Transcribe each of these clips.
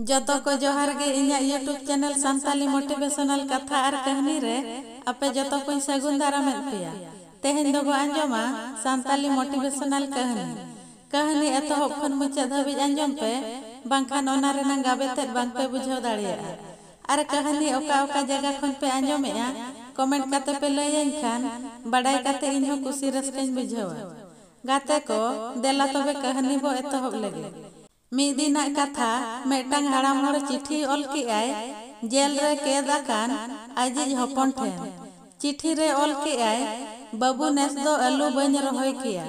जतो को जोहार गे इन्या यूट्यूब चैनल संताली मोटिवेशनल कथा और कहानी रे आपे जतो को सगुन दाराम पेया तेहेन दो आंजोमा संताली मोटिवेशनल कहानी एतहब खन मुचा धाबी आंजोम पे बांखान ओना रेना गाबेते बांग पे बुझाव दाड़िया और कहानी ओका ओका जगह खन पे आंजोमेया कमेंट काते पे लयन खान बड़ाई काते इन्हो खुशी रस्कन बुझावा गाते को देला तबे कहानी बो एतहब लगे मिद दिना कथा मेटांग हाड़ाम हर चिट्ठी ऑल की आय जेल रे कैद आकान आजिज हपन ठेन चिट्ठी रे ऑल की आय बाबू नेस दो आलू बन रहोय किया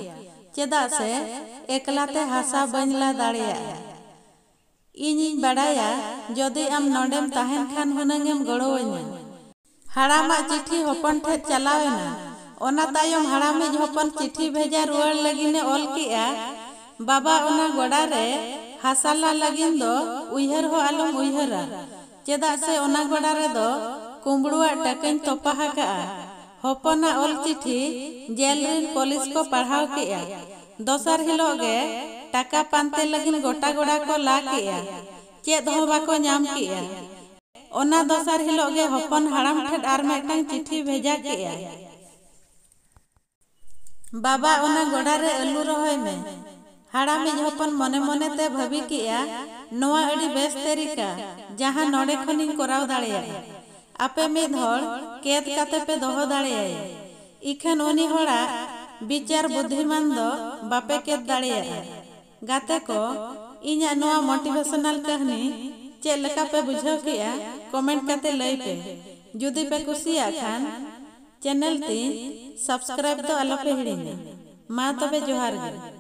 चेदा से एकलाते हासा बन ला दाड़िया इनिन बड़ाया जदि आम नोडेम ताहेन खान हुनंगेम गड़ोवइना हाड़ामा चिट्ठी हपन ठे चलावेना ओना तायम हाड़ामिज हपन चिट्ठी भेजा रुआड़ लगिने ऑल किया बाबा ओना गोड़ा रे हासाला लगिन दो उइहर हो आलम उइहरा चेदा से ओना गोड़ा रे दो कुंबड़ुआ टकन तोपाहा का हपना ऑल चिट्ठी जेल रिन पुलिस को पढ़ाव किया दोसर हिलो गे टाका पानते लगिन गोटा गोड़ा को ला किया चेद हो बाको नाम किया ओना दोसर हिलो गे हपन हाड़ाम ठेड आर मेटांग चिट्ठी भेजा किया बाबा ओना गोड़ा रे आलू रहोय में हाड़ामिज हपन मने मने ते भाभी किया नोआ अड़ी बेस तरीका जहां नोडे खनिन कराव दाड़िया आपे मिद हर कैद काते पे दोहो दाड़िया इखन उनी होड़ा विचार बुद्धिमान दो बापे कैद दाड़िया गाते को इन्या नोआ मोटिवेशनल कहानी चे लका पे बुझाव किया कमेंट काते लई पे जुदी पे कुसिया खान चैनल ती सब्सक्राइब दो आलो पे हिड़िने मा तबे जोहार गे।